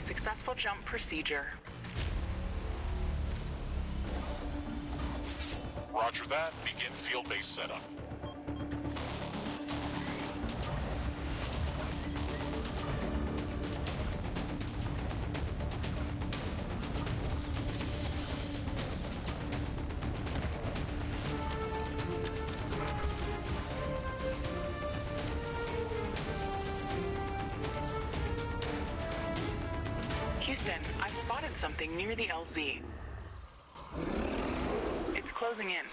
successful jump procedure. Roger that. Begin field-based setup. Houston, I've spotted something near the LZ. It's closing in.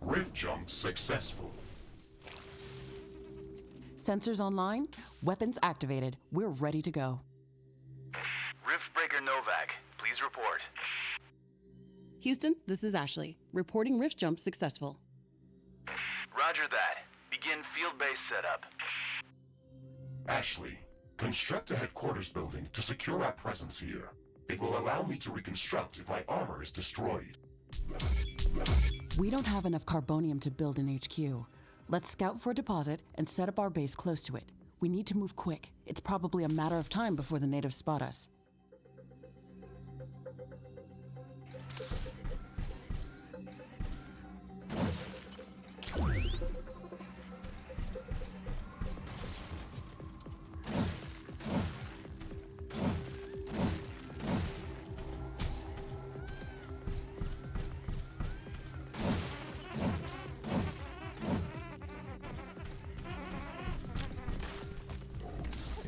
Rift jump successful. Sensors online, weapons activated. We're ready to go. RIFTBREAKER Novak, please report. Houston, this is Ashley, reporting rift jump successful. Roger that. Begin field-based setup. Ashley, construct a headquarters building to secure our presence here. It will allow me to reconstruct if my armor is destroyed. We don't have enough carbonium to build an HQ. Let's scout for a deposit and set up our base close to it. We need to move quick. It's probably a matter of time before the natives spot us.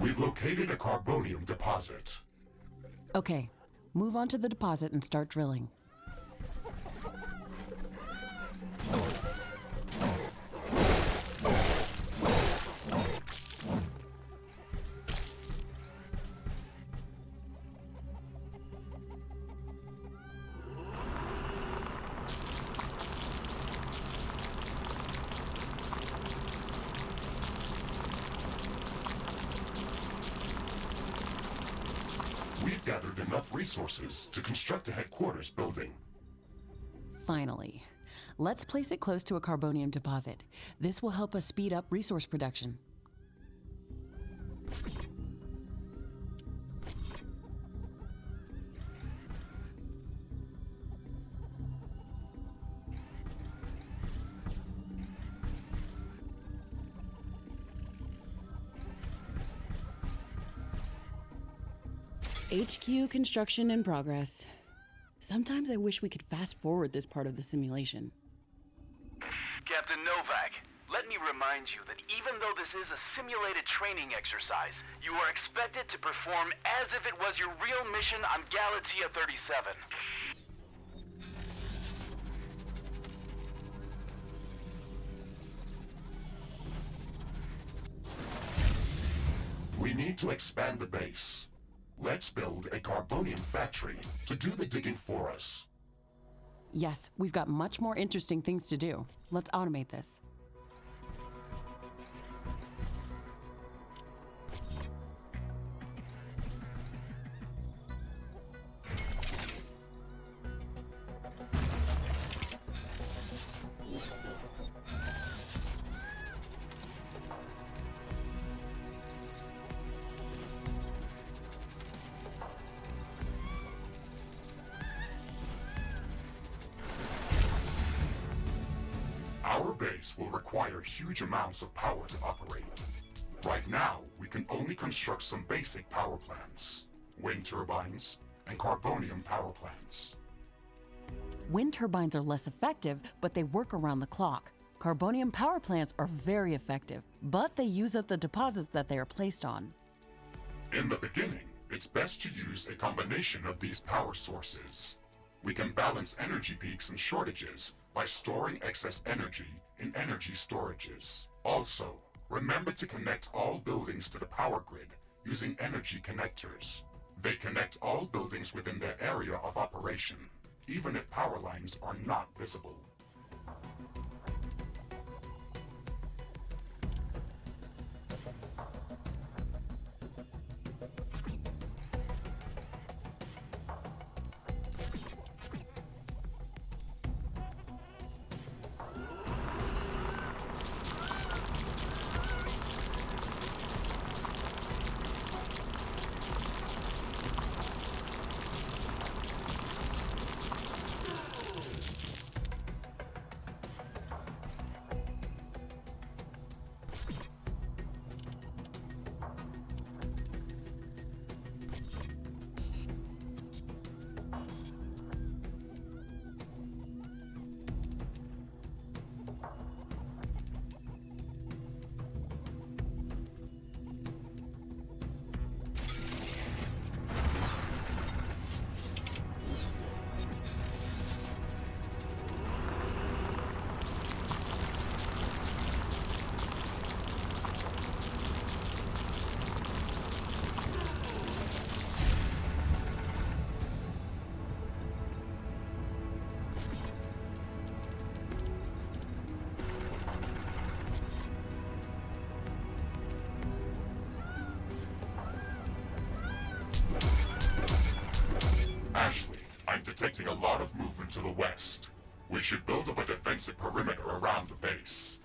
We've located a carbonium deposit. Okay, move on to the deposit and start drilling. We've gathered enough resources to construct a headquarters building. Finally. Let's place it close to a carbonium deposit. This will help us speed up resource production. HQ construction in progress. Sometimes I wish we could fast forward this part of the simulation. Captain Novak, let me remind you that even though this is a simulated training exercise, you are expected to perform as if it was your real mission on Galatea 37. We need to expand the base. Let's build a carbonium factory to do the digging for us. Yes, we've got much more interesting things to do. Let's automate this. Our base will require huge amounts of power to operate. Right now, we can only construct some basic power plants, wind turbines, and carbonium power plants. Wind turbines are less effective, but they work around the clock. Carbonium power plants are very effective, but they use up the deposits that they are placed on. In the beginning, it's best to use a combination of these power sources. We can balance energy peaks and shortages by storing excess energy in energy storages. Also, remember to connect all buildings to the power grid using energy connectors. They connect all buildings within their area of operation, even if power lines are not visible. detecting a lot of movement to the west. We should build up a defensive perimeter around the base.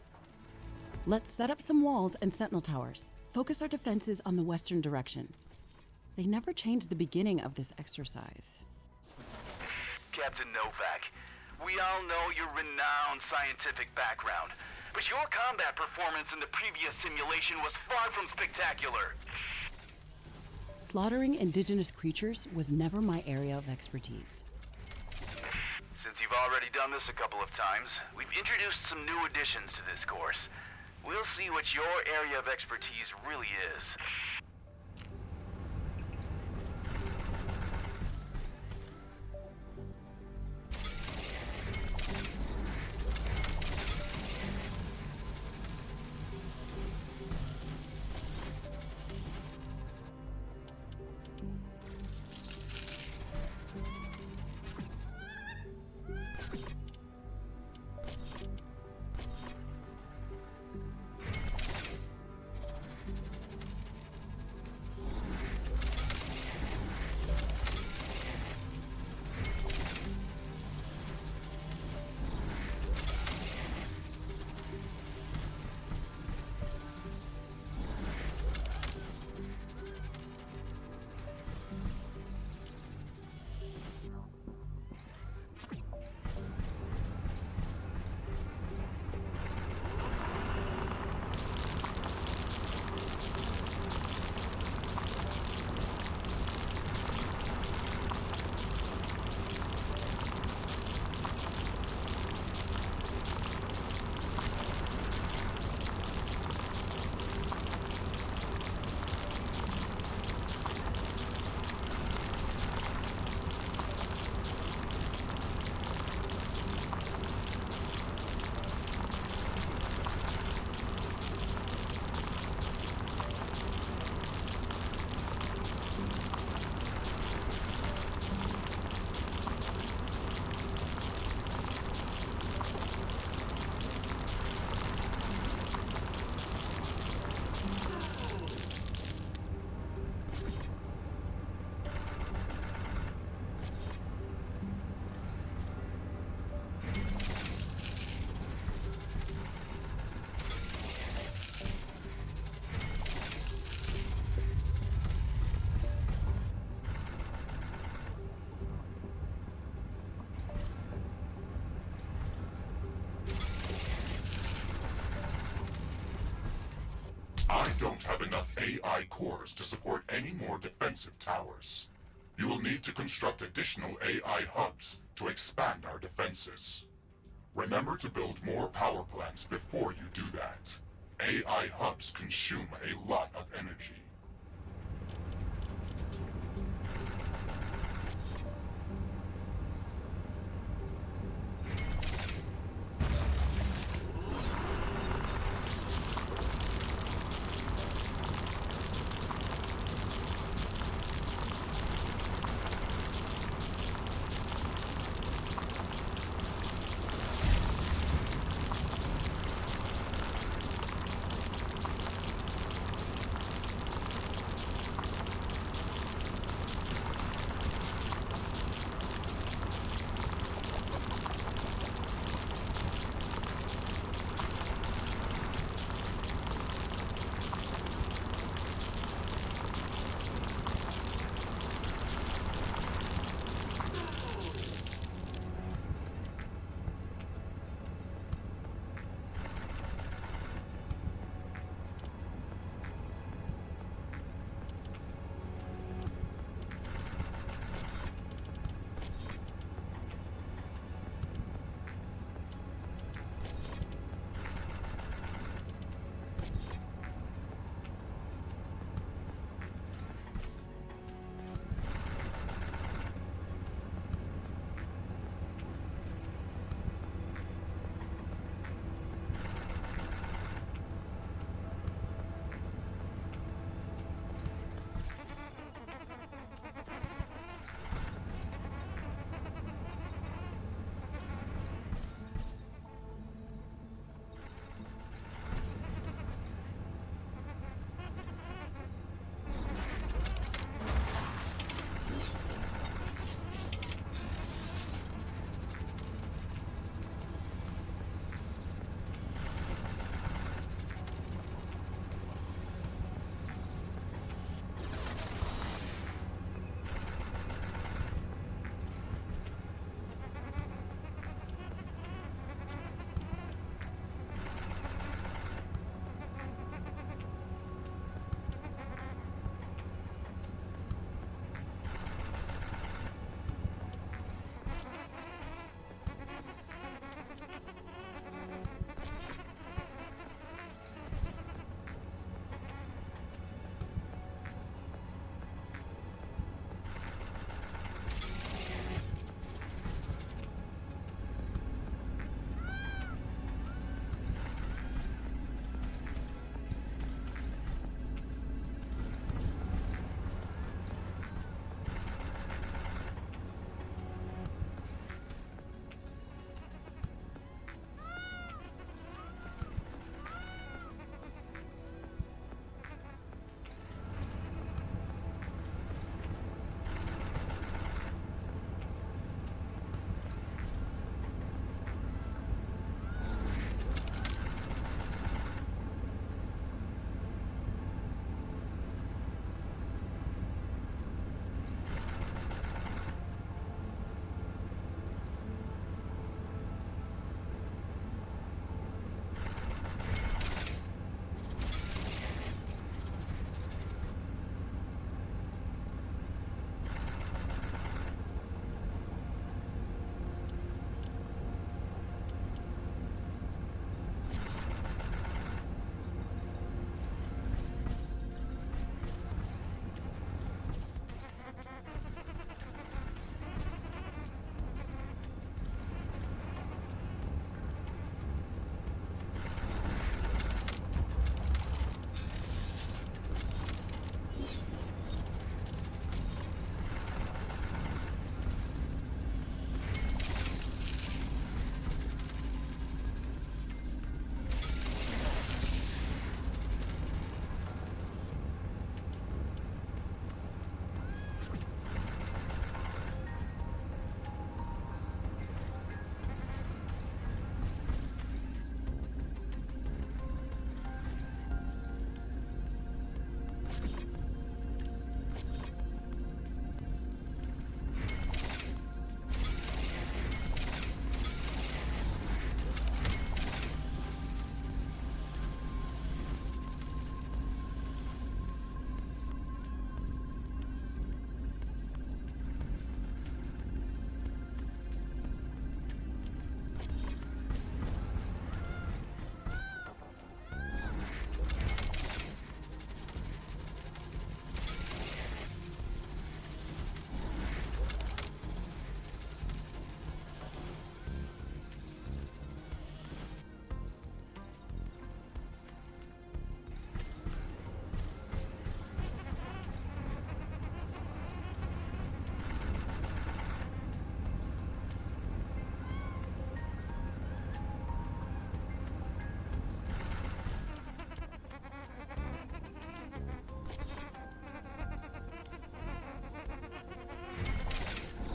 Let's set up some walls and sentinel towers. Focus our defenses on the western direction. They never changed the beginning of this exercise. Captain Novak, we all know your renowned scientific background, but your combat performance in the previous simulation was far from spectacular. Slaughtering indigenous creatures was never my area of expertise. Since you've already done this a couple of times, we've introduced some new additions to this course. We'll see what your area of expertise really is. I don't have enough AI cores to support any more defensive towers. You will need to construct additional AI hubs to expand our defenses. Remember to build more power plants before you do that. AI hubs consume a lot of energy.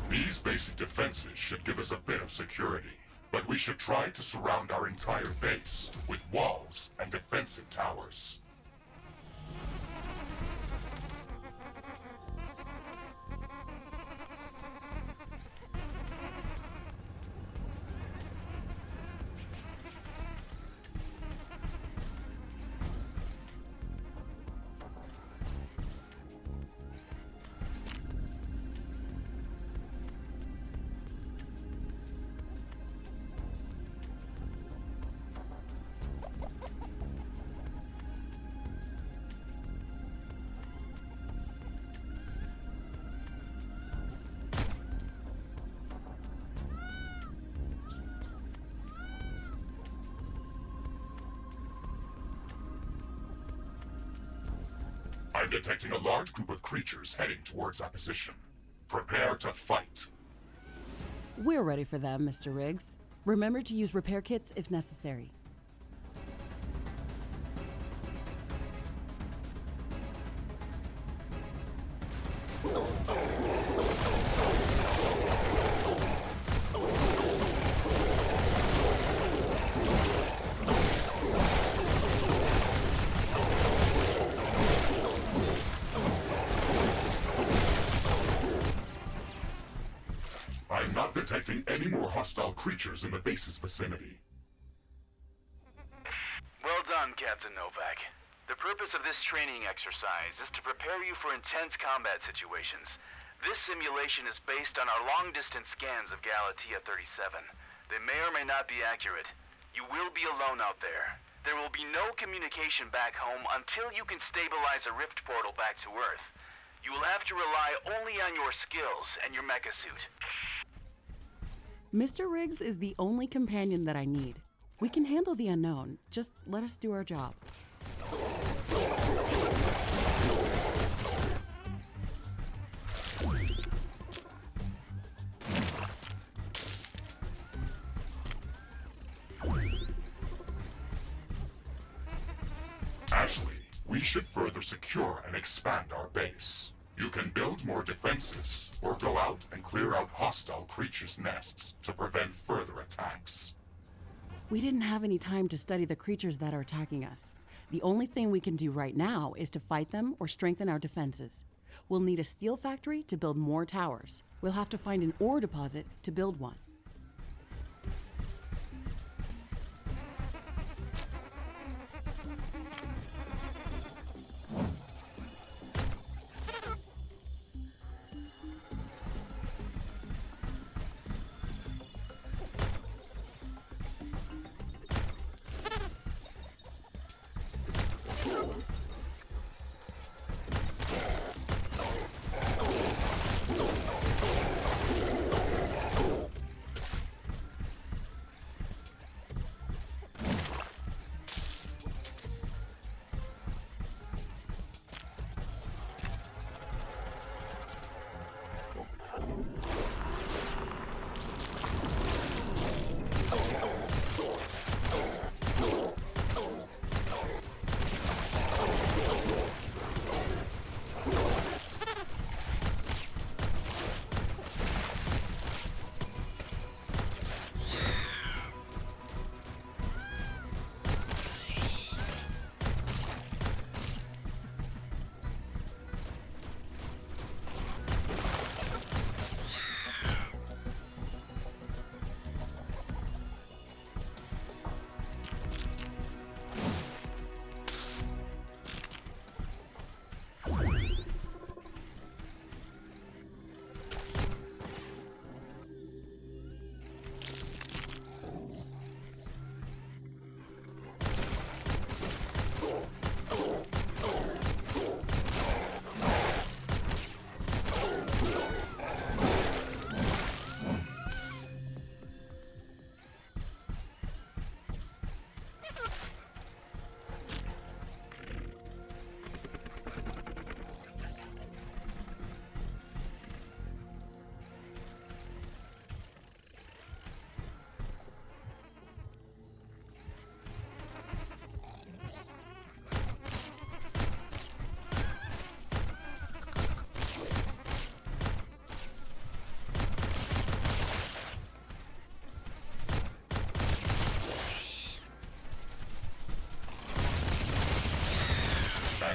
These basic defenses should give us a bit of security, but we should try to surround our entire base with walls and defensive towers. I'm detecting a large group of creatures heading towards our position. Prepare to fight. We're ready for them, Mr. Riggs. Remember to use repair kits if necessary. I'm not detecting any more hostile creatures in the base's vicinity. Well done, Captain Novak. The purpose of this training exercise is to prepare you for intense combat situations. This simulation is based on our long-distance scans of Galatea 37. They may or may not be accurate. You will be alone out there. There will be no communication back home until you can stabilize a rift portal back to Earth. You will have to rely only on your skills and your mecha suit. Mr. Riggs is the only companion that I need. We can handle the unknown. Just let us do our job. Ashley, we should further secure and expand our base. You can build more defenses, or go out and clear out hostile creatures' nests to prevent further attacks. We didn't have any time to study the creatures that are attacking us. The only thing we can do right now is to fight them or strengthen our defenses. We'll need a steel factory to build more towers. We'll have to find an ore deposit to build one.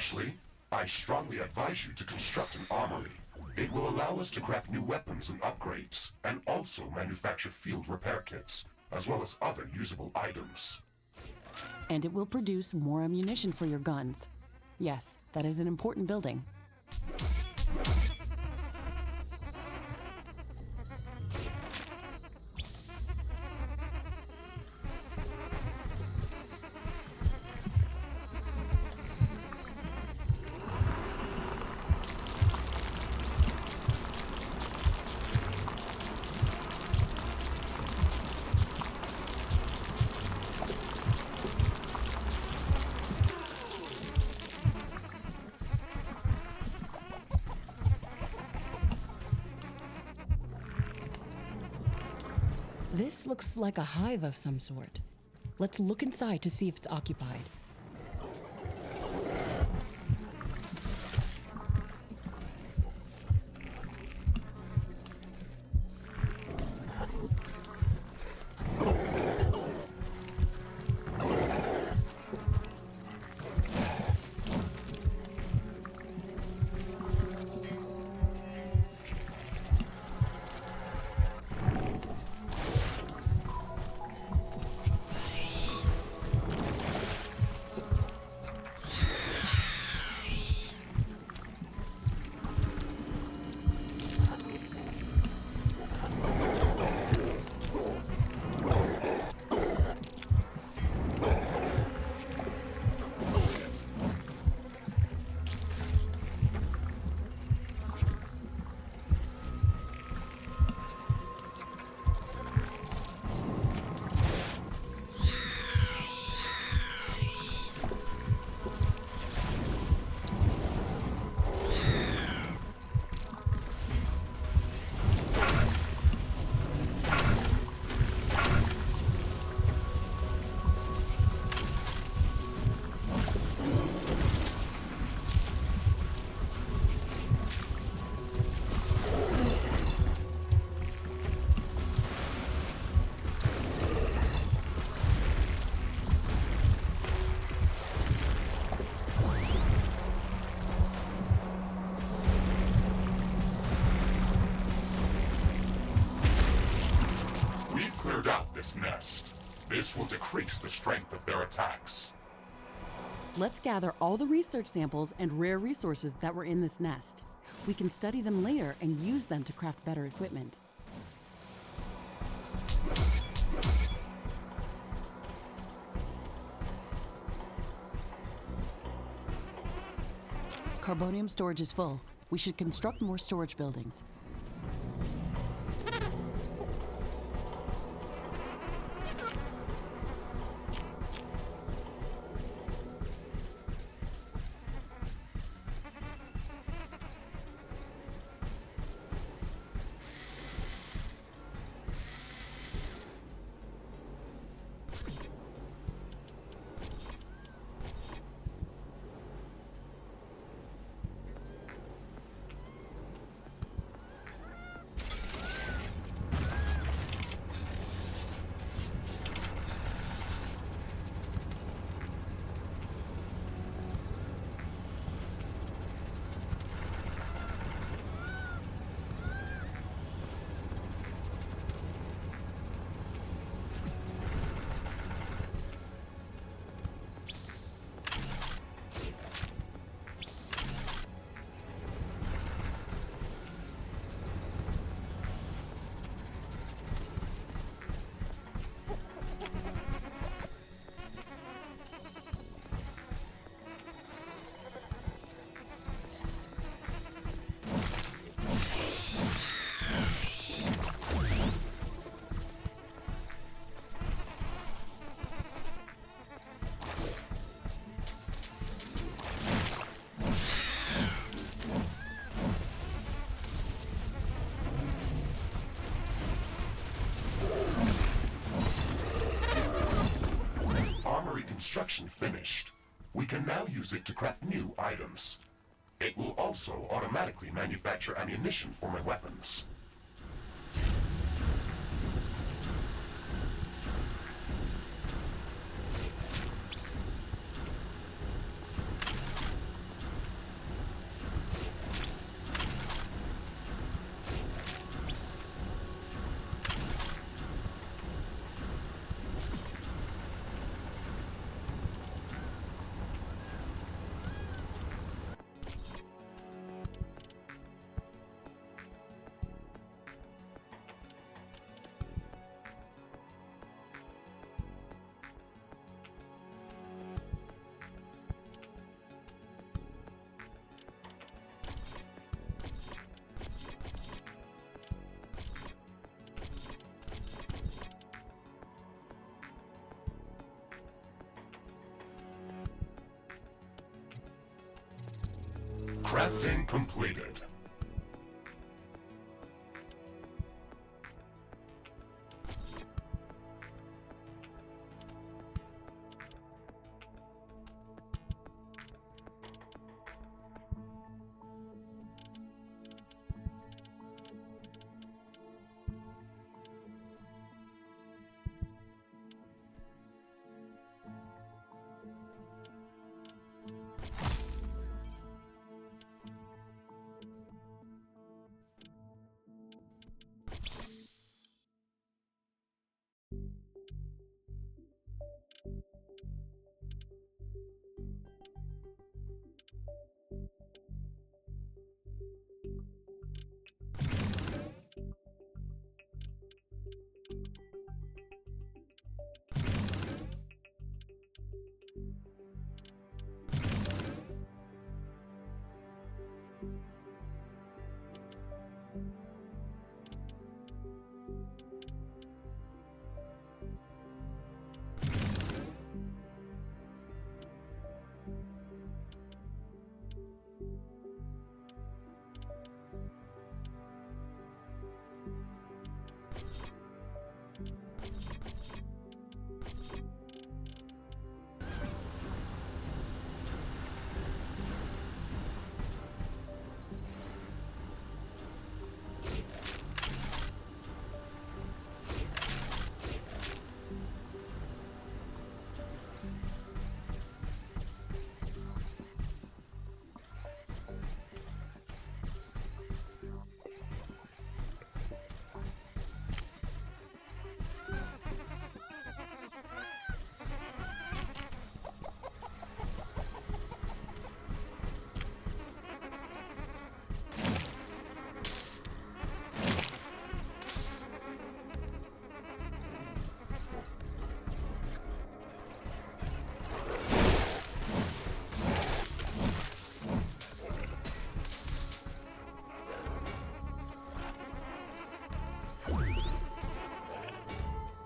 Ashley, I strongly advise you to construct an armory. It will allow us to craft new weapons and upgrades, and also manufacture field repair kits, as well as other usable items. And it will produce more ammunition for your guns. Yes, that is an important building. This looks like a hive of some sort. Let's look inside to see if it's occupied. This nest. This will decrease the strength of their attacks. Let's gather all the research samples and rare resources that were in this nest. We can study them later and use them to craft better equipment. Carbonium storage is full. We should construct more storage buildings. Construction finished. We can now use it to craft new items. It will also automatically manufacture ammunition for my weapons. Crafting completed.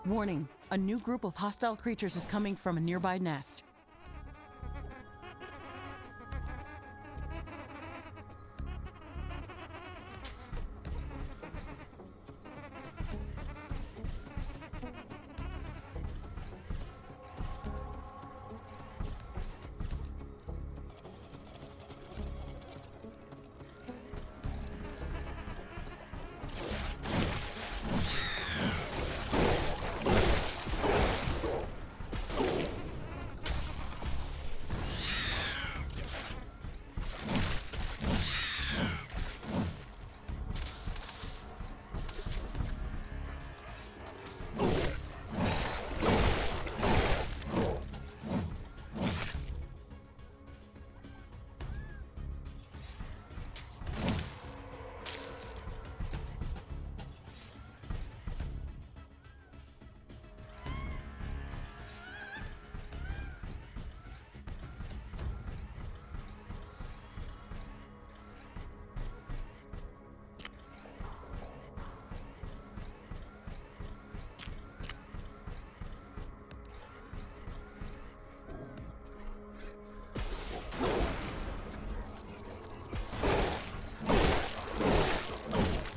Warning, a new group of hostile creatures is coming from a nearby nest.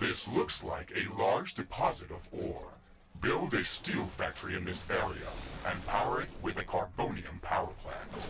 This looks like a large deposit of ore. Build a steel factory in this area and power it with a carbonium power plant.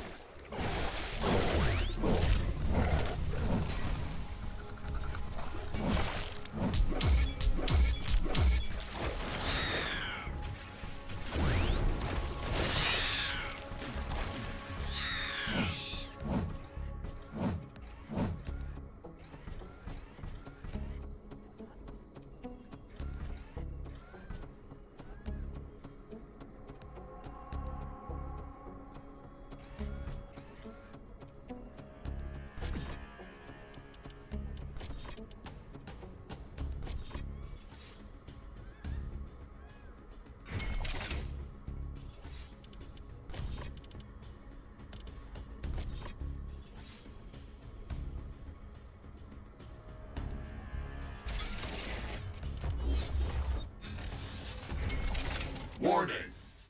Warning!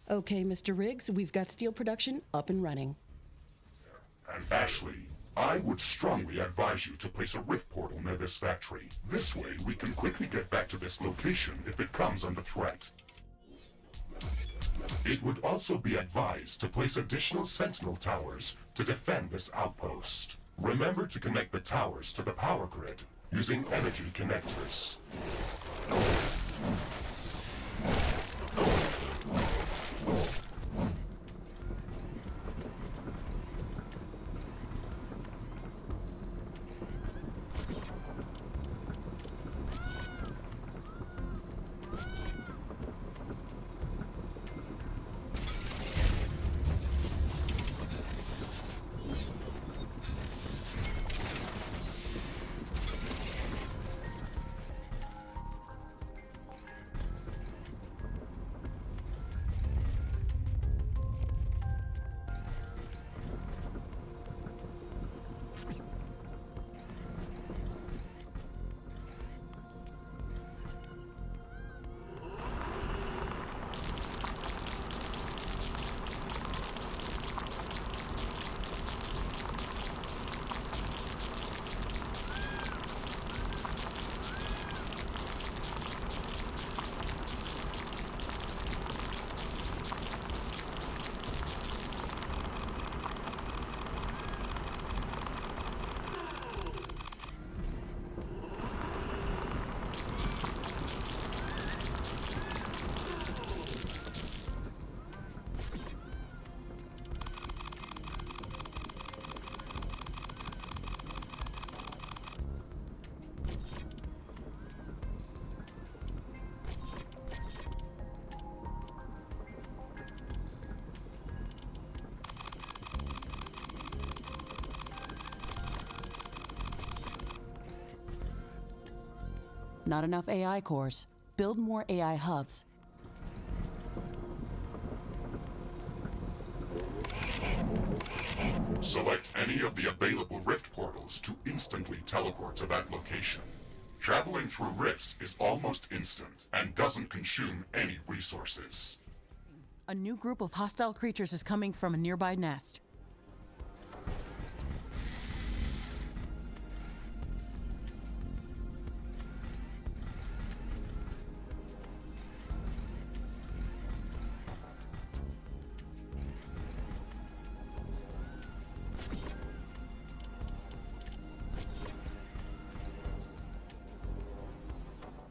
Okay, Mr. Riggs, we've got steel production up and running. And Ashley, I would strongly advise you to place a rift portal near this factory. This way, we can quickly get back to this location if it comes under threat. It would also be advised to place additional sentinel towers to defend this outpost. Remember to connect the towers to the power grid using energy connectors. Not enough AI cores. Build more AI hubs. Select any of the available rift portals to instantly teleport to that location. Traveling through rifts is almost instant and doesn't consume any resources. A new group of hostile creatures is coming from a nearby nest.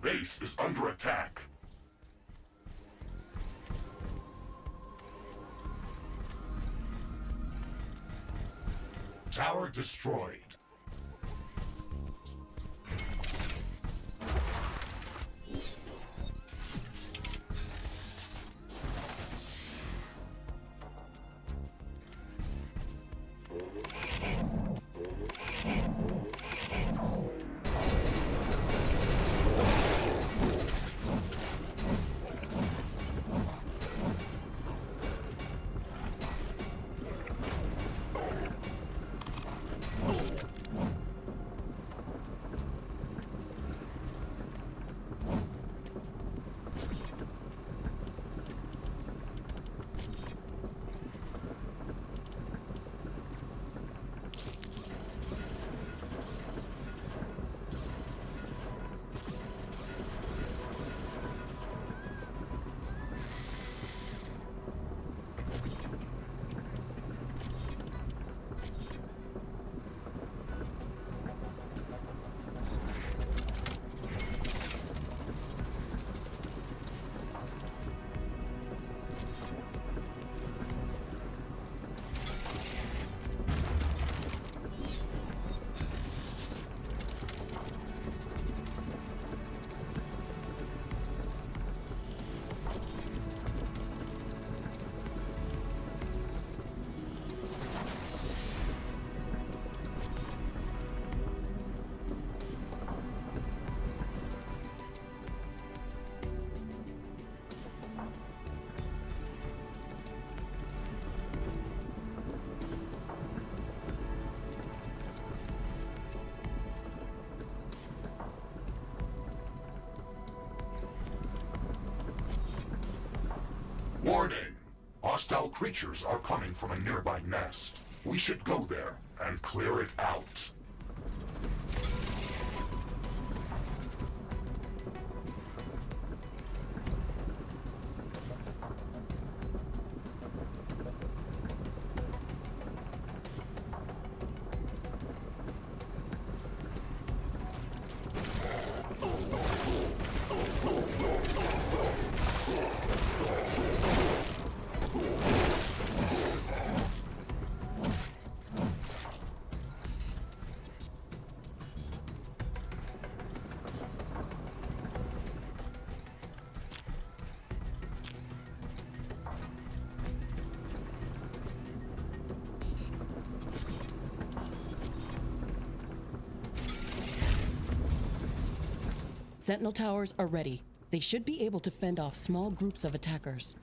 Base is under attack. Tower destroyed. Warning! Hostile creatures are coming from a nearby nest. We should go there and clear it out. Sentinel towers are ready. They should be able to fend off small groups of attackers.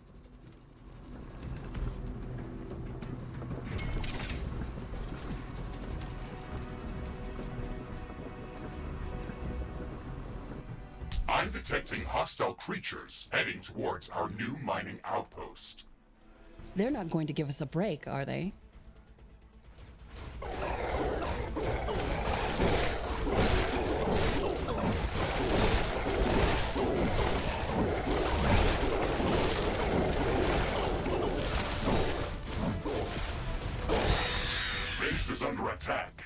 I'm detecting hostile creatures heading towards our new mining outpost. They're not going to give us a break, are they? Base is under attack.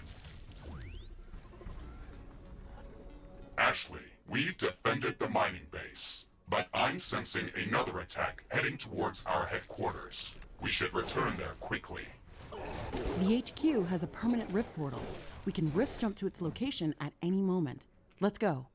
Ashley, we've defended the mining base, but I'm sensing another attack heading towards our headquarters. We should return there quickly. The HQ has a permanent rift portal. We can rift jump to its location at any moment. Let's go.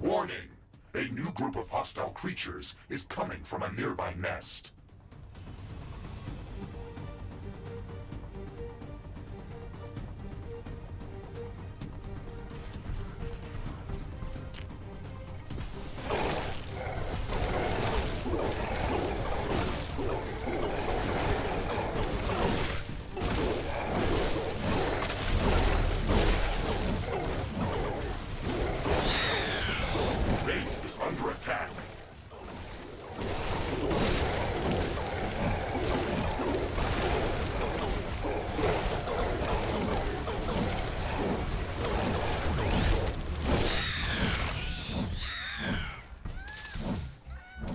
Warning! A new group of hostile creatures is coming from a nearby nest. Base is under attack.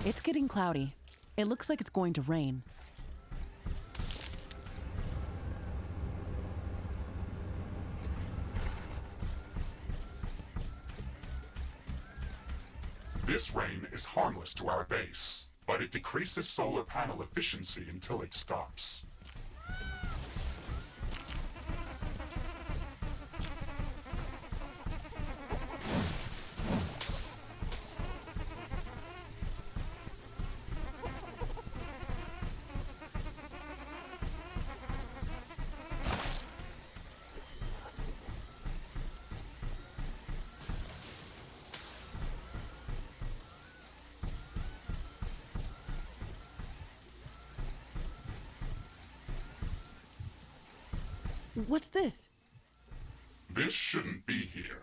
It's getting cloudy. It looks like it's going to rain. This rain is harmless to our base, but it decreases solar panel efficiency until it stops. What's this? This shouldn't be here.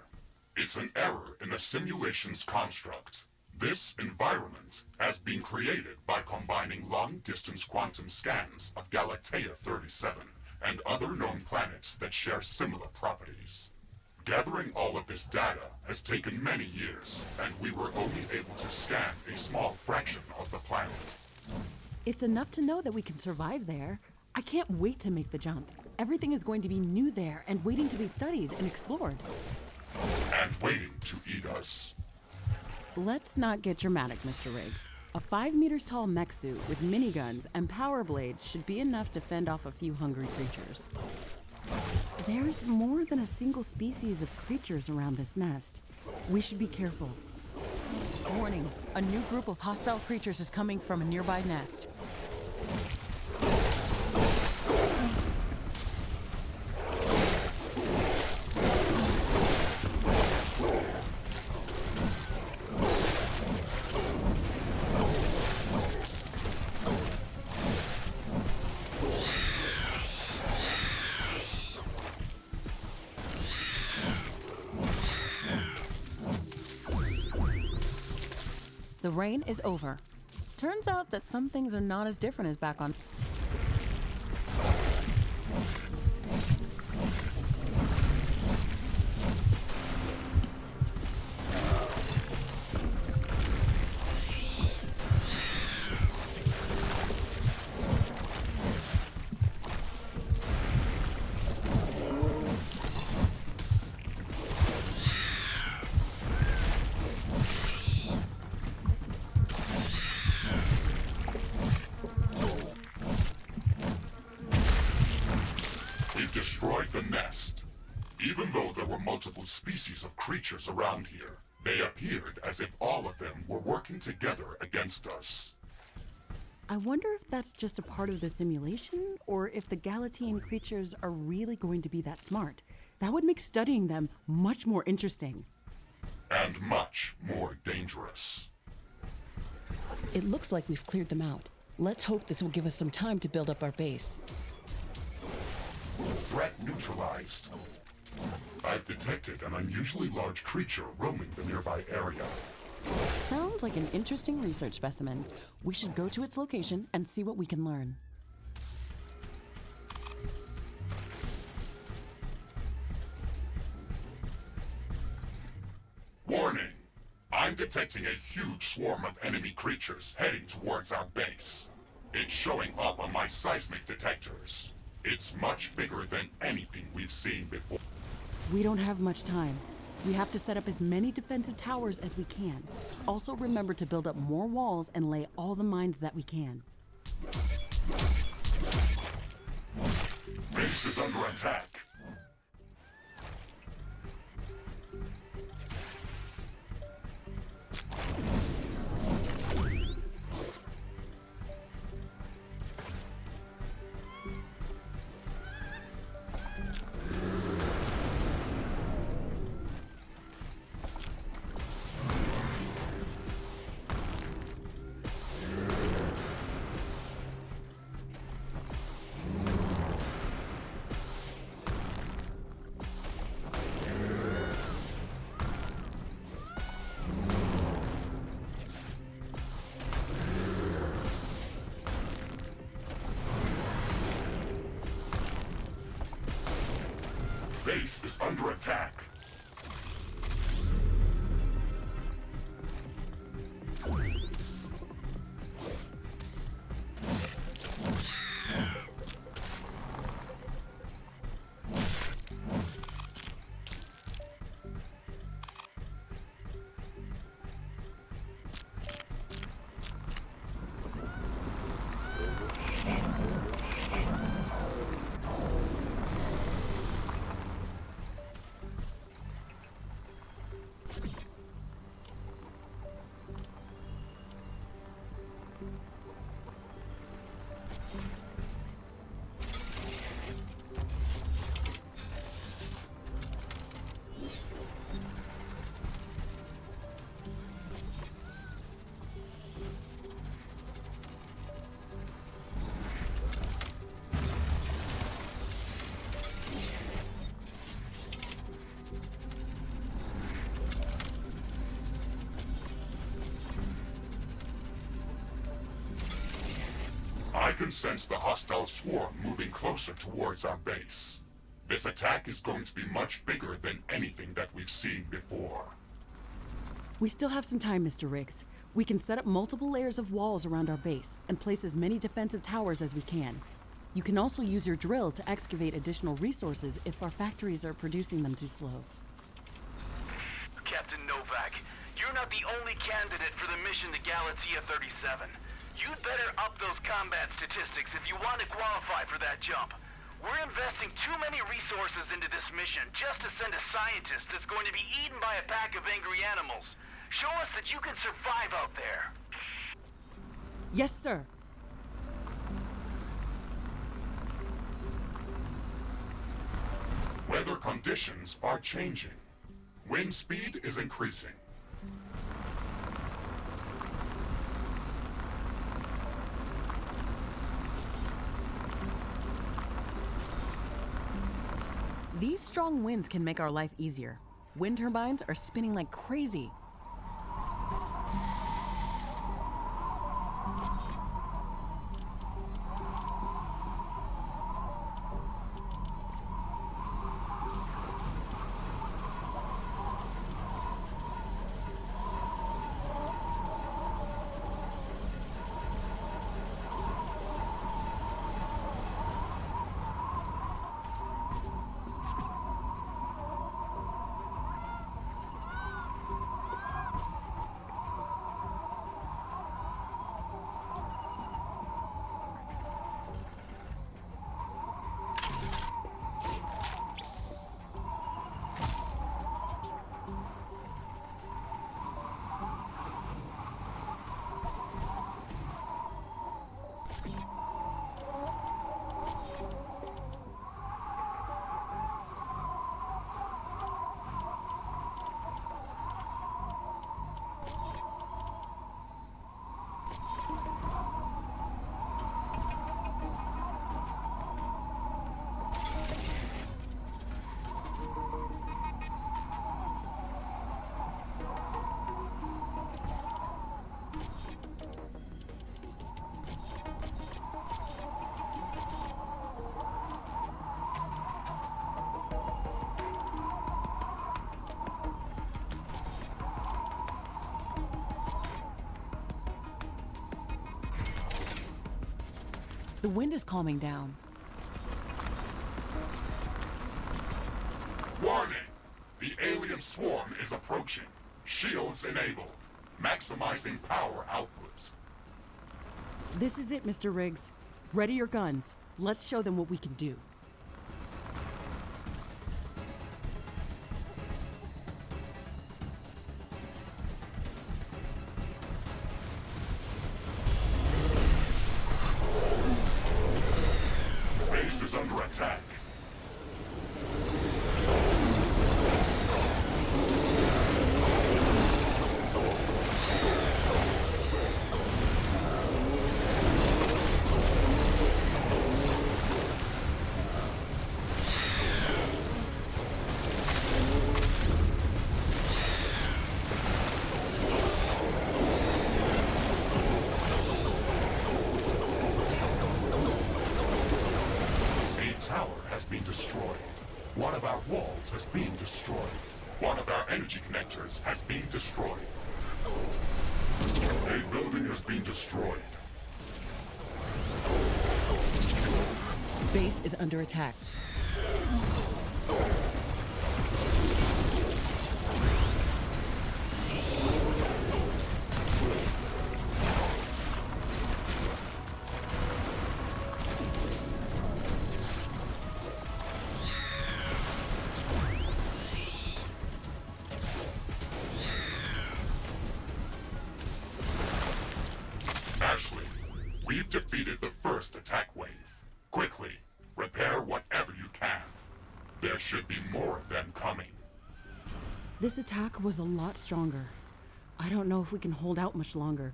It's an error in the simulation's construct. This environment has been created by combining long-distance quantum scans of Galatea 37 and other known planets that share similar properties. Gathering all of this data has taken many years, and we were only able to scan a small fraction of the planet. It's enough to know that we can survive there. I can't wait to make the jump. Everything is going to be new there and waiting to be studied and explored. And waiting to eat us. Let's not get dramatic, Mr. Riggs. A 5 meters tall mech suit with miniguns and power blades should be enough to fend off a few hungry creatures. There's more than a single species of creatures around this nest. We should be careful. Warning, a new group of hostile creatures is coming from a nearby nest. The rain is over. Turns out that some things are not as different as back on. Destroyed the nest. Even though there were multiple species of creatures around here, they appeared as if all of them were working together against us. I wonder if that's just a part of the simulation, or if the Galatian creatures are really going to be that smart. That would make studying them much more interesting. And much more dangerous. It looks like we've cleared them out. Let's hope this will give us some time to build up our base. Threat neutralized. I've detected an unusually large creature roaming the nearby area. Sounds like an interesting research specimen. We should go to its location and see what we can learn. Warning! I'm detecting a huge swarm of enemy creatures heading towards our base. It's showing up on my seismic detectors. It's much bigger than anything we've seen before. We don't have much time. We have to set up as many defensive towers as we can. Also remember to build up more walls and lay all the mines that we can. Base is under attack. Base is under attack. I can sense the hostile swarm moving closer towards our base. This attack is going to be much bigger than anything that we've seen before. We still have some time, Mr. Riggs. We can set up multiple layers of walls around our base and place as many defensive towers as we can. You can also use your drill to excavate additional resources if our factories are producing them too slow. Captain Novak, you're not the only candidate for the mission to Galatia 37. You'd better up those combat statistics if you want to qualify for that jump. We're investing too many resources into this mission just to send a scientist that's going to be eaten by a pack of angry animals. Show us that you can survive out there. Yes, sir. Weather conditions are changing. Wind speed is increasing. These strong winds can make our life easier. Wind turbines are spinning like crazy. The wind is calming down. Warning! The alien swarm is approaching. Shields enabled. Maximizing power output. This is it, Mr. Riggs. Ready your guns. Let's show them what we can do. Base is under attack. One of our walls has been destroyed. One of our energy connectors has been destroyed. A building has been destroyed. Base is under attack. Ashley, we've defeated the first attack wave. Quickly, repair whatever you can. There should be more of them coming. This attack was a lot stronger. I don't know if we can hold out much longer.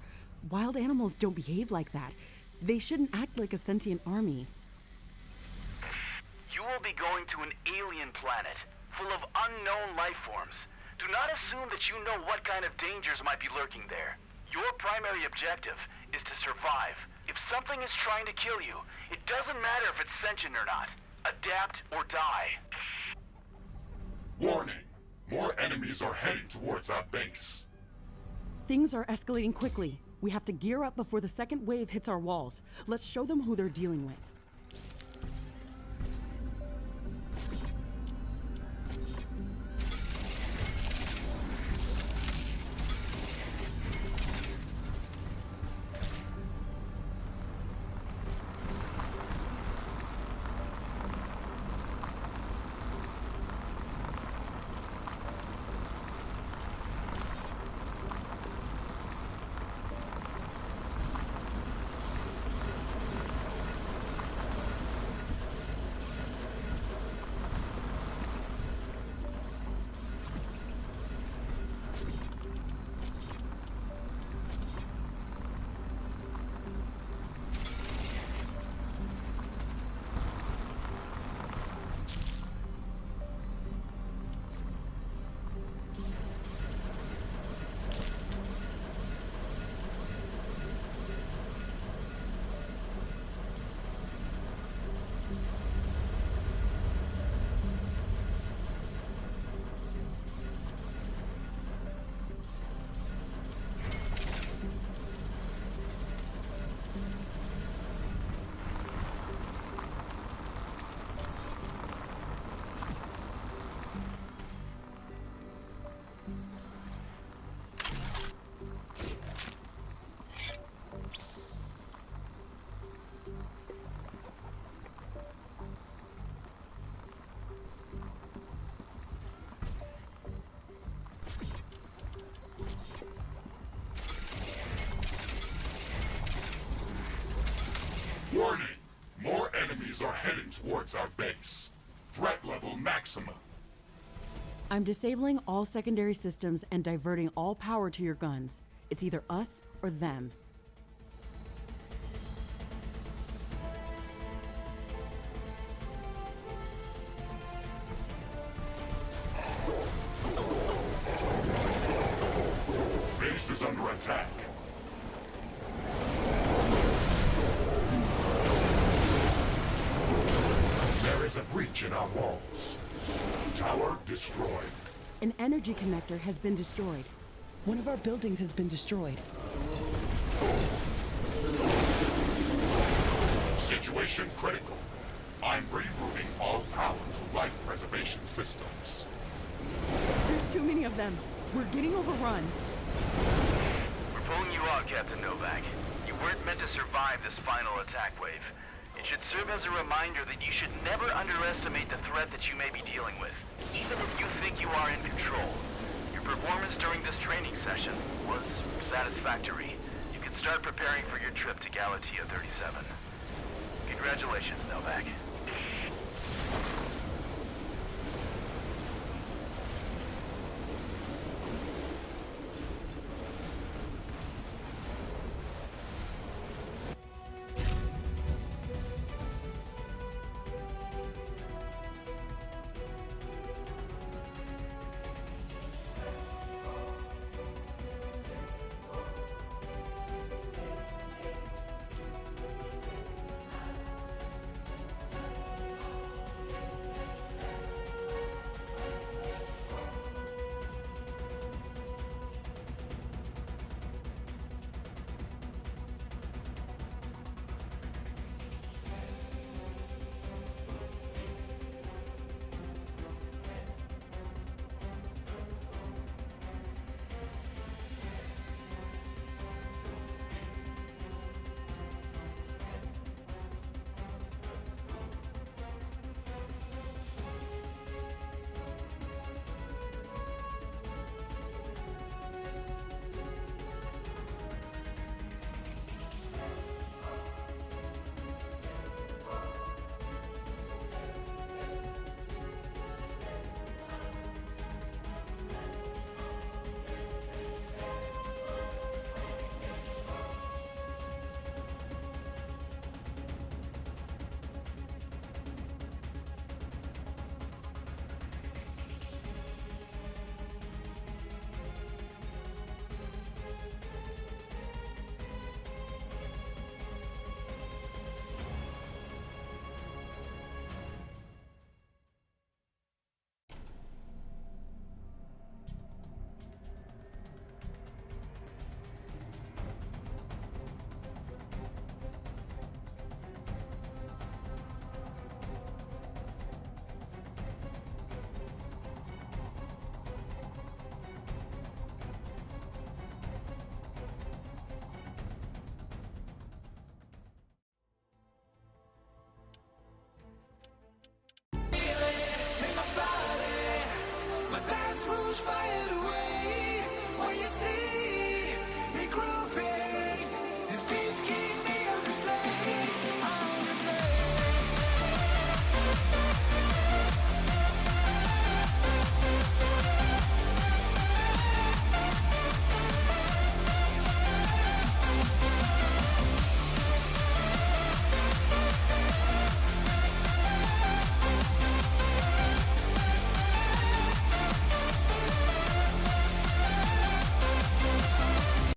Wild animals don't behave like that. They shouldn't act like a sentient army. You will be going to an alien planet full of unknown life forms. Do not assume that you know what kind of dangers might be lurking there. Your primary objective is to survive. If something is trying to kill you, it doesn't matter if it's sentient or not. Adapt or die. Warning! More enemies are heading towards our base. Things are escalating quickly. We have to gear up before the second wave hits our walls. Let's show them who they're dealing with. towards our base. Threat level maximum. I'm disabling all secondary systems and diverting all power to your guns. It's either us or them. Base is under attack. There is a breach in our walls. Tower destroyed. An energy connector has been destroyed. One of our buildings has been destroyed. Situation critical. I'm rerouting all power to life preservation systems. There's too many of them. We're getting overrun. We're pulling you out, Captain Novak. You weren't meant to survive this final attack wave. It should serve as a reminder that you should never underestimate the threat that you may be dealing with, even if you think you are in control. Your performance during this training session was satisfactory. You can start preparing for your trip to Galatea 37. Congratulations, Novak.